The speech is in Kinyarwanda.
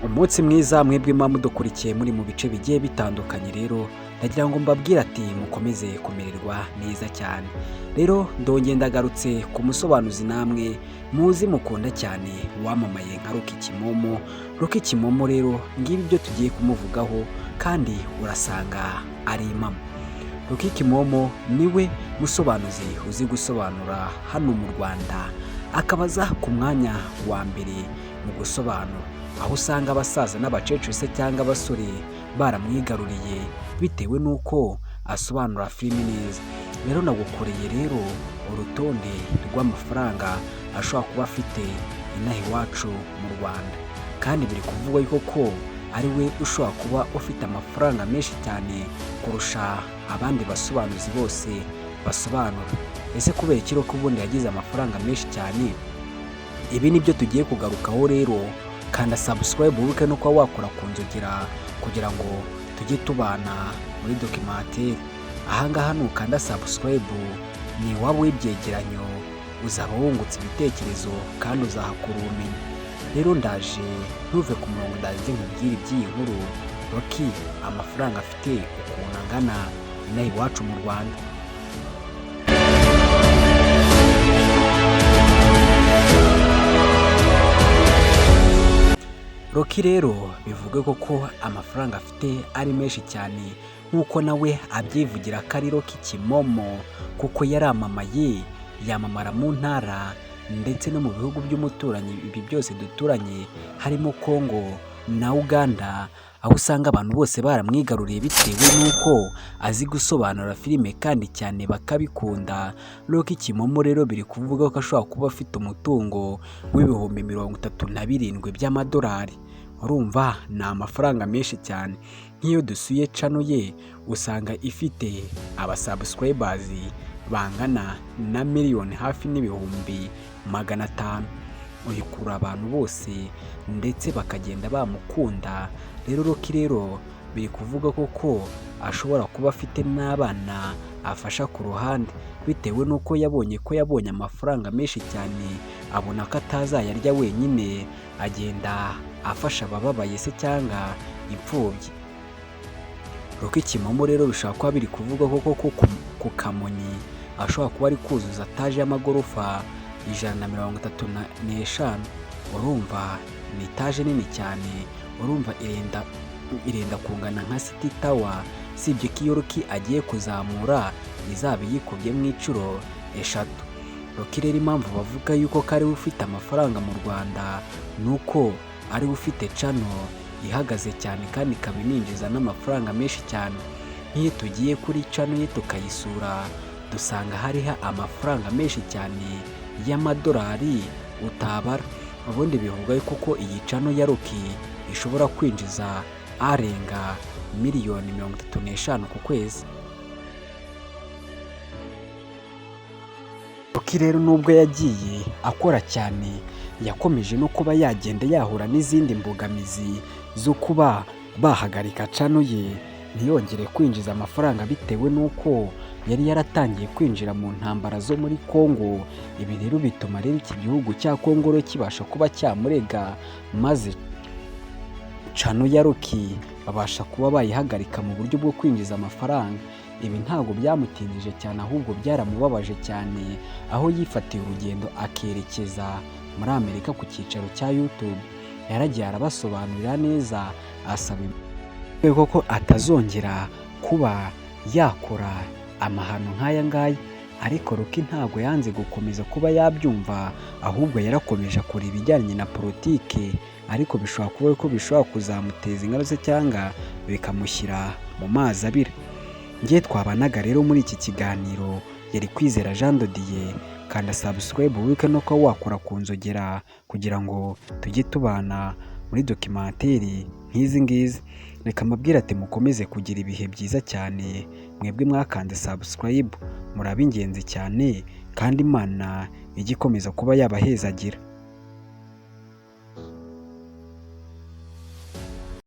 Umunsi mwiza mwebwe mudukurikiye muri mu bice bigiye bitandukanye, rero ndagira ngo mbabwire ati mukomeze kumererwa neza cyane. Rero ndongeye ndagarutse ku musobanuzi namwe muzi mukunda cyane wamamaye nka Rocky Kimomo. Rocky Kimomo rero ngibi byo tugiye kumuvugaho kandi urasanga ari impamo. Rocky Kimomo niwe musobanuzi uzi gusobanura hano mu Rwanda, akabaza ku mwanya wa mbere mu gusobanura, aho usanga abasaza n'abakecuru se cyangwa abasore baramwigaruriye bitewe n'uko asobanura filimi neza. Rero nagukoreye rero urutonde rw'amafaranga ashobora kuba afite inaha iwacu mu Rwanda, kandi biri kuvugwa yuko ko ari we ushobora kuba ufite amafaranga menshi cyane kurusha abandi basobanuzi bose basobanura. Ese kubera iki ko ubundi yagize amafaranga menshi cyane? Ibi nibyo tugiye kugarukaho rero. Kanda subscribe wibuke no kuba wakora ku nzogera kugira ngo tujye tubana muri documentary. Ahangaha nukanda subscribe ni waba w'ibyegeranyo, uzaba wungutse ibitekerezo kandi uzahakura ubumenyi. Rero ndaje ntuve ku murongo, ndaje nkubwire iby'iyi nkuru Rocky amafaranga afite ukuntu angana inaha iwacu mu Rwanda. Rocky rero bivuga ko amafaranga afite ari menshi cyane nk'uko nawe abyivugira ko ari Rocky Kimomo, kuko yaramamaye, yamamara mu ntara ndetse no mu bihugu by'umuturanyi ibi byose duturanye harimo Congo na Uganda, aho usanga abantu bose baramwigaruriye bitewe n'uko azi gusobanura filime kandi cyane bakabikunda. Rocky Kimomo rero biri kuvuga ko ashobora kuba afite umutungo w'ibihumbi 37 by'amadolari. Urumva ni amafaranga menshi cyane. Nk'iyo dusuye channel ye usanga ifite abasubscribers bangana na miliyoni hafi n'ibihumbi 500. Uyikura abantu bose ndetse bakagenda bamukunda. Rero Rocky rero biri kuvuga ko ashobora kuba afite n'abana afasha ku ruhande, bitewe n'uko yabonye amafaranga menshi cyane, abona ko atazayarya wenyine, agenda afasha abababaye se cyangwa imfubyi. Rocky Kimomo rero bishobora kuba biri kuvuga ko ku Kamonyi ashobora kuba ari kuzuza taje y'amagorofa 135. Urumva ni taje nini cyane, urumva irenda kungana nka City Tower, sibyo ko iyo Rocky agiye kuzamura izaba yikubye mu icuro 3. Rocky rero impamvu bavuga yuko ari we ufite amafaranga mu Rwanda nuko ari we ufite channel ihagaze cyane kandi ikaba ininjiza n'amafaranga menshi cyane. Nk'iyo tugiye kuri channel ye tukayisura dusanga hariho amafaranga menshi cyane y'amadolari utabara. Ubundi bivuga yuko iyi channel ya Rocky ishobora kwinjiza arenga miliyoni 35 ku kwezi. Rocky rero nubwo yagiye akora cyane, yakomeje no kuba yagenda yahura n'izindi mbogamizi zo kuba bahagarika channel ye ntiyongere kwinjiza amafaranga, bitewe n'uko yari yaratangiye kwinjira mu ntambara zo muri Congo. Ibi rero bituma rero iki gihugu cya Congo kibasha kuba cyamurega, maze channel ya Rocky babasha kuba bayihagarika mu buryo bwo kwinjiza amafaranga. Ibi ntabwo byamutindije cyane, ahubwo byaramubabaje cyane, aho yifatiye urugendo akerekeza muri Amerika ku cyicaro cya YouTube. Yaragiye arabasobanurira neza, asaba ko atazongera kuba yakora amahano nk'aya ngaya. Ariko Rocky ntabwo yanze gukomeza kuba yabyumva, ahubwo yarakomeje akora ibijyanye na politike, ariko bishobora kuba ko bishobora kuzamuteza ingaruka cyangwa bikamushyira mu mazi abira. Ngiye twabanaga rero muri iki kiganiro yari Kwizera Jean de Dieu. Kanda subscribe wibuke no kuba wakora ku nzogera kugira ngo tujye tubana muri documentary nk'izi ngizi. Reka mbabwire ati mukomeze kugira ibihe byiza cyane mwebwe mwakanze subscribe, murabe ingenzi cyane kandi Imana ijye ikomeza kuba yabahezagira.